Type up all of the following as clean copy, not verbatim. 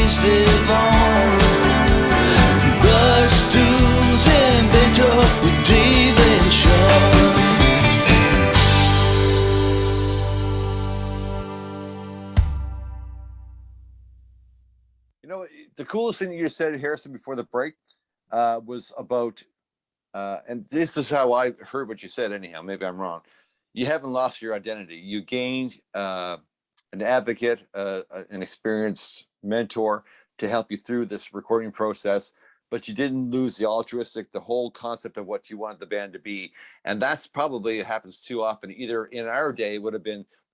memories live on. Barstools and Bandtalk with Dave and Sean. You know, the coolest thing you said, Harrison, before the break was about, and this is how I heard what you said anyhow, maybe I'm wrong. You haven't lost your identity. You gained an advocate, an experienced mentor to help you through this recording process, but you didn't lose the altruistic, the whole concept of what you want the band to be. And that's probably, it happens too often. Either in our day, we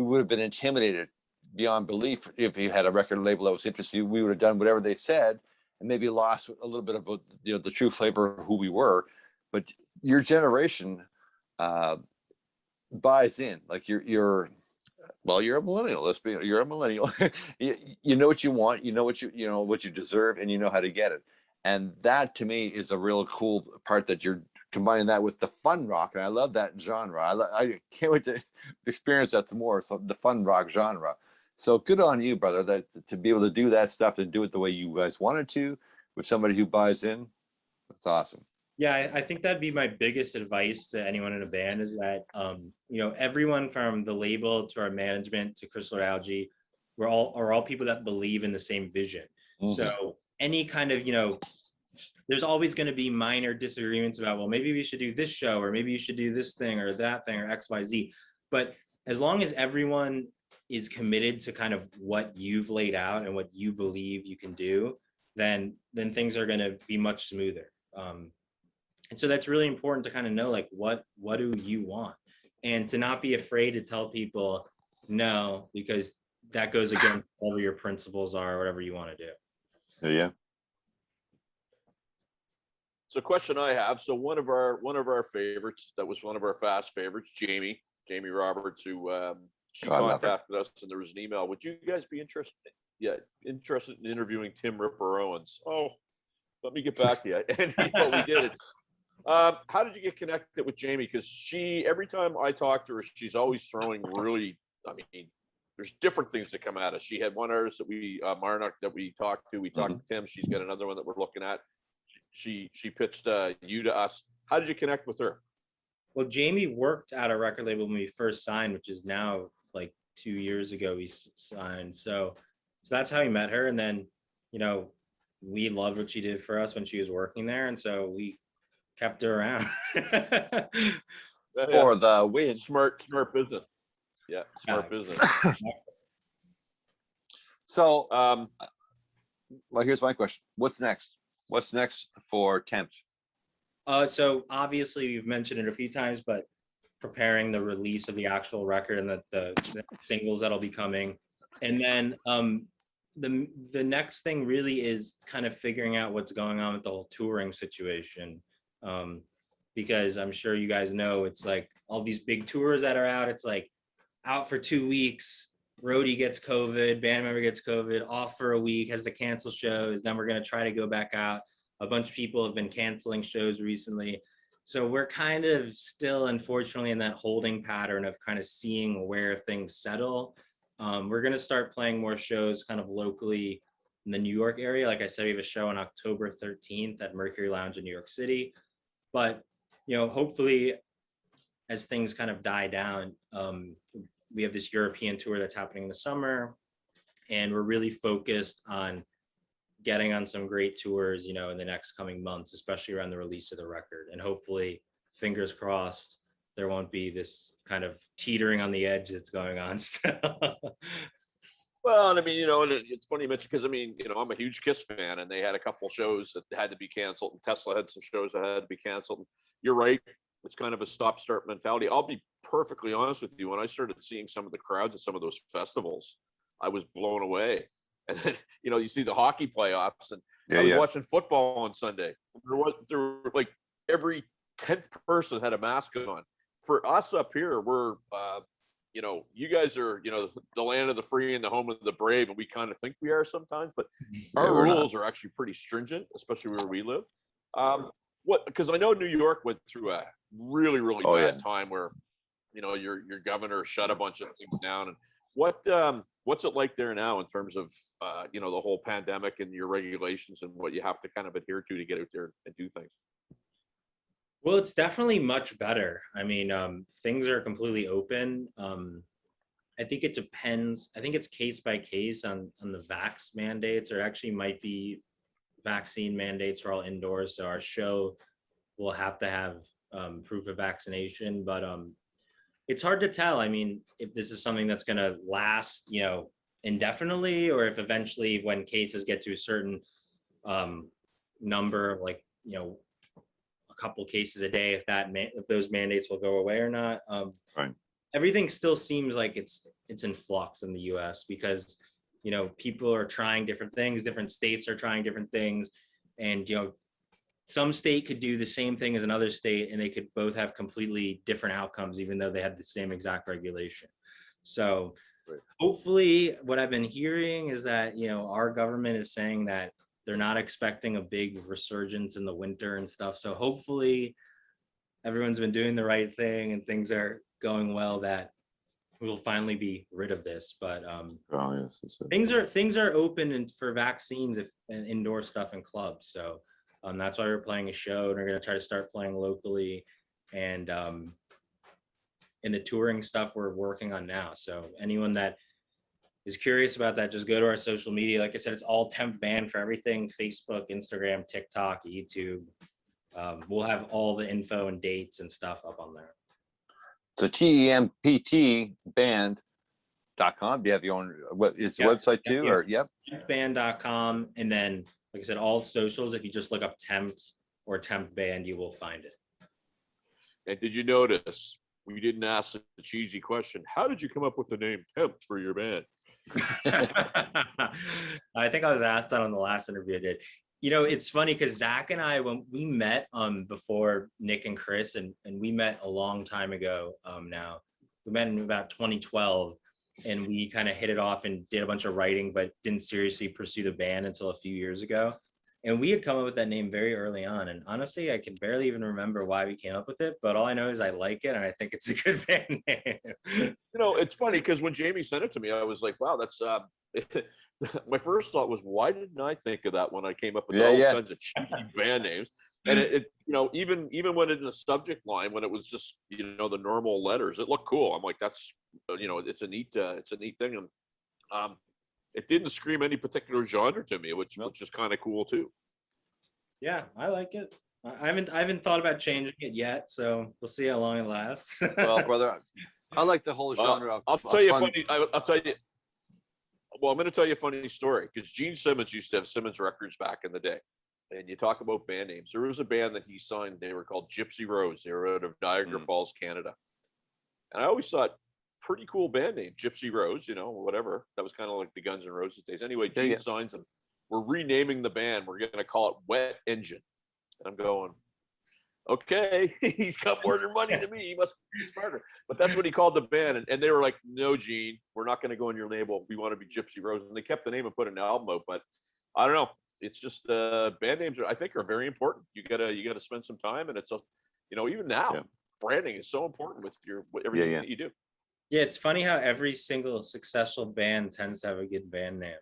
would have been intimidated beyond belief. If you had a record label that was interested, we would have done whatever they said and maybe lost a little bit of the true flavor of who we were. But your generation buys in. Like you're a millennial. You're a millennial. You know what you want, you know what you deserve, and you know how to get it. And that to me is a real cool part, that you're combining that with the fun rock, and I love that genre. I can't wait to experience that some more. So the fun rock genre. So good on you, brother, that to be able to do that stuff and do it the way you guys wanted to, with somebody who buys in. That's awesome. Yeah, I think that'd be my biggest advice to anyone in a band, is that everyone from the label to our management to Crystal Algae, are all people that believe in the same vision. Mm-hmm. So any kind of, there's always going to be minor disagreements about, well, maybe we should do this show, or maybe you should do this thing or that thing or XYZ. But as long as everyone is committed to kind of what you've laid out and what you believe you can do, then things are going to be much smoother. And so that's really important to kind of know, like, what do you want, and to not be afraid to tell people no, because that goes against whatever your principles are, whatever you want to do. Yeah. So, question I have. So one of our favorites, that was one of our fast favorites, Jamie Roberts, who she contacted us, and there was an email. Would you guys be interested in interviewing Tim Ripper Owens? Oh, let me get back to you. And we did it. How did you get connected with Jamie? Because every time I talk to her, she's always throwing really, there's different things that come at us. She had one artist that Marnock, that we talked to. We talked to Tim. She's got another one that we're looking at. She pitched you to us. How did you connect with her? Well, Jamie worked at a record label when we first signed, which is now like 2 years ago we signed. So that's how we met her. And then, we loved what she did for us when she was working there. And so we kept her around. For the win. Smart business. Yeah, smart business. So, well, here's my question. What's next? What's next for Tempt? So obviously we've mentioned it a few times, but preparing the release of the actual record and the singles that'll be coming. And then the next thing really is kind of figuring out what's going on with the whole touring situation. Because I'm sure you guys know, it's like all these big tours that are out, it's like out for 2 weeks, roadie gets COVID, band member gets COVID, off for a week, has to cancel shows, then we're going to try to go back out. A bunch of people have been canceling shows recently. So we're kind of still, unfortunately, in that holding pattern of kind of seeing where things settle. We're going to start playing more shows kind of locally in the New York area. Like I said, we have a show on October 13th at Mercury Lounge in New York City. But, hopefully as things kind of die down, we have this European tour that's happening in the summer, and we're really focused on getting on some great tours, in the next coming months, especially around the release of the record. And hopefully, fingers crossed, there won't be this kind of teetering on the edge that's going on still. Well, and it's funny you mentioned, because I'm a huge Kiss fan, and they had a couple shows that had to be canceled, and Tesla had some shows that had to be canceled. You're right. It's kind of a stop-start mentality. I'll be perfectly honest with you. When I started seeing some of the crowds at some of those festivals, I was blown away. And then, you see the hockey playoffs, and I was watching football on Sunday. There were like every 10th person had a mask on. For us up here, we're, you guys are, the land of the free and the home of the brave, and we kind of think we are sometimes, but our rules are actually pretty stringent, especially where we live. Because I know New York went through a really, really bad time where, your governor shut a bunch of things down. And what's it like there now in terms of you know, the whole pandemic and your regulations and what you have to kind of adhere to get out there and do things? Well, it's definitely much better. I mean, things are completely open. I think it depends. I think it's case by case on the vax mandates, or actually might be vaccine mandates for all indoors. So our show will have to have proof of vaccination, but it's hard to tell. I mean, if this is something that's going to last, you know, indefinitely, or if eventually when cases get to a certain number, like, you know, a couple cases a day, if those mandates will go away or not. Right. Everything still seems like it's in flux in the US, because, you know, people are trying different things, different states are trying different things, and, you know, some state could do the same thing as another state and they could both have completely different outcomes, even though they had the same exact regulation. So right. Hopefully what I've been hearing is that, you know, our government is saying that they're not expecting a big resurgence in the winter and stuff. So hopefully everyone's been doing the right thing and things are going well, that we'll finally be rid of this. But yes, things are open and for vaccines and indoor stuff in clubs. So that's why we're playing a show, and we're going to try to start playing locally, and in the touring stuff we're working on now. So anyone that is curious about that, just go to our social media. Like I said, it's all Temp Band for everything: Facebook, Instagram, TikTok, YouTube. We'll have all the info and dates and stuff up on there. So TEMPT band.com. Do you have your own, what is the website too? Yeah, or yep. Tempband.com, and then, like I said, all socials. If you just look up Tempt or Temp Band, you will find it. And did you notice we didn't ask the cheesy question? How did you come up with the name Tempt for your band? I think I was asked that on the last interview I did. You know, it's funny because Zach and I, when we met before Nick and Chris, and we met a long time ago now. We met in about 2012, and we kind of hit it off and did a bunch of writing, but didn't seriously pursue the band until a few years ago. And we had come up with that name very early on. And honestly, I can barely even remember why we came up with it, but all I know is I like it and I think it's a good band name. You know, it's funny because when Jamie sent it to me, I was like, wow, that's my first thought was, why didn't I think of that when I came up with all kinds of cheesy band names? And it you know, even when in the subject line, when it was just, you know, the normal letters, it looked cool. I'm like, that's, you know, it's a neat thing. And it didn't scream any particular genre to me, which is kind of cool too. Yeah, I like it. I haven't thought about changing it yet, so we'll see how long it lasts. Well, brother, I like the whole genre. I'll tell you funny. I'll tell you. Well, I'm going to tell you a funny story, because Gene Simmons used to have Simmons Records back in the day. And you talk about band names. There was a band that he signed. They were called Gypsy Rose. They were out of Niagara Falls, Canada. And I always thought, pretty cool band name, Gypsy Rose, you know, whatever. That was kind of like the Guns N' Roses days. Anyway, Gene signs them. We're renaming the band. We're going to call it Wet Engine. And I'm going, okay, he's got more money than me. He must be smarter. But that's what he called the band. And they were like, no, Gene, we're not going to go on your label. We want to be Gypsy Rose. And they kept the name and put an album out. But I don't know. It's just band names I think are very important. You gotta spend some time, and it's a, you know, even now, branding is so important with everything that you do. Yeah, it's funny how every single successful band tends to have a good band name.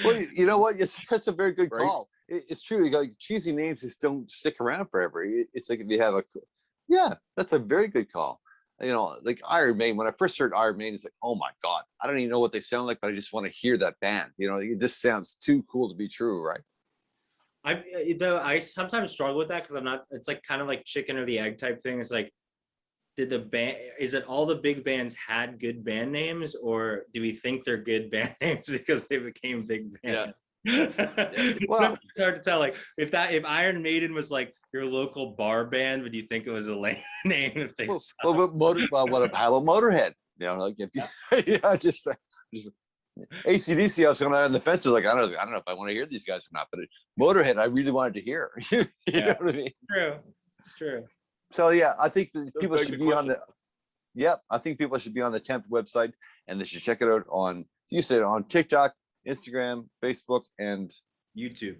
Well, you know what? It's such a very good call. It's true. Like, cheesy names just don't stick around forever. It's like if you have that's a very good call. You know, like Iron Maiden. When I first heard Iron Maiden, it's like, oh my God, I don't even know what they sound like, but I just want to hear that band. You know, it just sounds too cool to be true, right? I sometimes struggle with that because I'm not. It's like kind of like chicken or the egg type thing. It's like, did the band? Is it all the big bands had good band names, or do we think they're good band names because they became big bands? Well, it's hard to tell. Like if Iron Maiden was like your local bar band, would you think it was a lame name if they? How about Motorhead? You know, like if you, just AC/DC. I was going on the fence. Like I don't know if I want to hear these guys or not, but Motorhead, I really wanted to hear. you know what I mean? It's true. So I think people should be on the. I think people should be on the Temp website, and they should check it out on. You said on TikTok, Instagram, Facebook, and YouTube.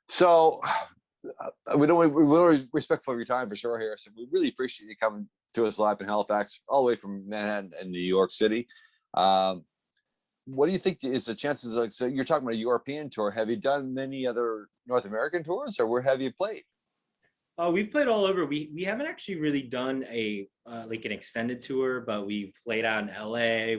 So we're respectful of your time for sure, Harrison. We really appreciate you coming to us live in Halifax, all the way from Manhattan and New York City. What do you think is the chances? Like, so you're talking about a European tour. Have you done many other North American tours, or where have you played? Oh, we've played all over. We haven't actually really done a like an extended tour, but we've played out in LA.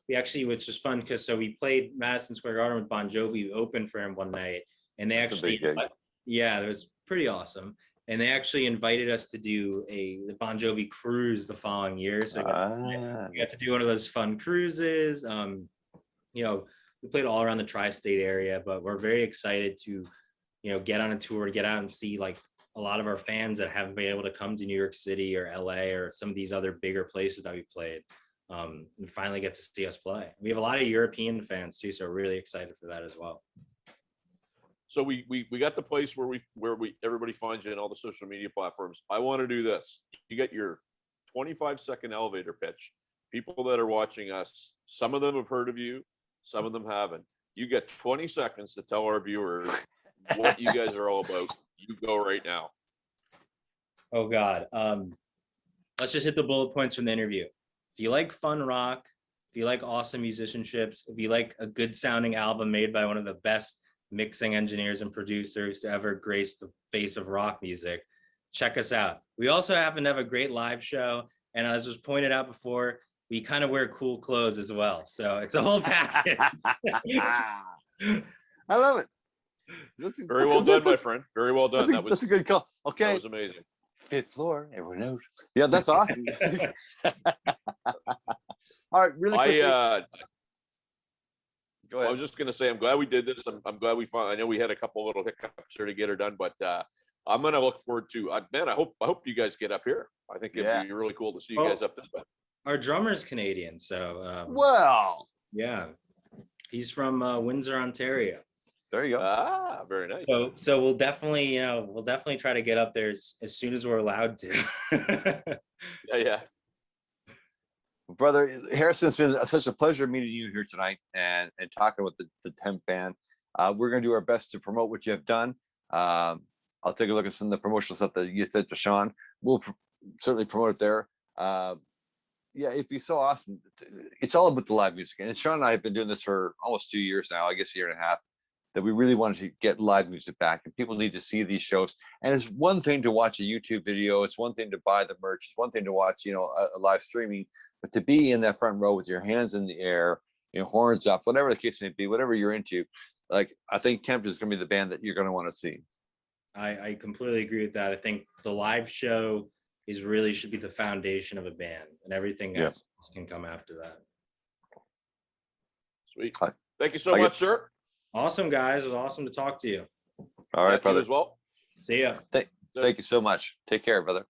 We actually, which was fun because we played Madison Square Garden with Bon Jovi. We opened for him one night, and they That's a actually, big gig. yeah, it was pretty awesome. And they actually invited us to do the Bon Jovi cruise the following year. So we got to do one of those fun cruises. You know, we played all around the tri-state area, but we're very excited to, you know, get on a tour, get out and see like a lot of our fans that haven't been able to come to New York City or LA or some of these other bigger places that we played. And finally get to see us play. We have a lot of European fans too, so we're really excited for that as well. So we got the place where everybody finds you in all the social media platforms. I want to do this. You get your 25-second elevator pitch. People that are watching us, some of them have heard of you, some of them haven't. You get 20 seconds to tell our viewers what you guys are all about. You go right now. Oh God. Let's just hit the bullet points from the interview. If you like fun rock, if you like awesome musicianships, if you like a good sounding album made by one of the best mixing engineers and producers to ever grace the face of rock music, check us out. We also happen to have a great live show, and as was pointed out before, we kind of wear cool clothes as well, so it's a whole package. I love it. Very well done, my friend. Very well done. That's a good call. Okay, that was amazing. Fifth floor, everyone knows. Yeah, that's awesome. All right, really quickly. Go ahead. I was just going to say, I'm glad we did this. I'm glad we found. I know we had a couple little hiccups here to get her done, but I'm going to look forward to. Man, I hope you guys get up here. I think it'd be really cool to see you guys up this way. Our drummer's Canadian, so well, yeah, he's from Windsor, Ontario. There you go. Ah, very nice. So we'll definitely try to get up there as soon as we're allowed to. Yeah. Brother Harrison, it's been such a pleasure meeting you here tonight and talking with the Temp band. We're going to do our best to promote what you have done. I'll take a look at some of the promotional stuff that you said to Sean. We'll certainly promote it there. Yeah, it'd be so awesome. It's all about the live music. And Sean and I have been doing this for almost 2 years now, I guess a year and a half, that we really wanted to get live music back. And people need to see these shows. And it's one thing to watch a YouTube video. It's one thing to buy the merch. It's one thing to watch, a live streaming. But to be in that front row with your hands in the air, horns up, whatever the case may be, whatever you're into, like, I think Tempt is going to be the band that you're going to want to see. I completely agree with that. I think the live show should be the foundation of a band, and everything else can come after that. Sweet. Thank you so much, sir. Awesome, guys. It was awesome to talk to you. All right, brother. You as well. See ya. Thank you so much. Take care, brother.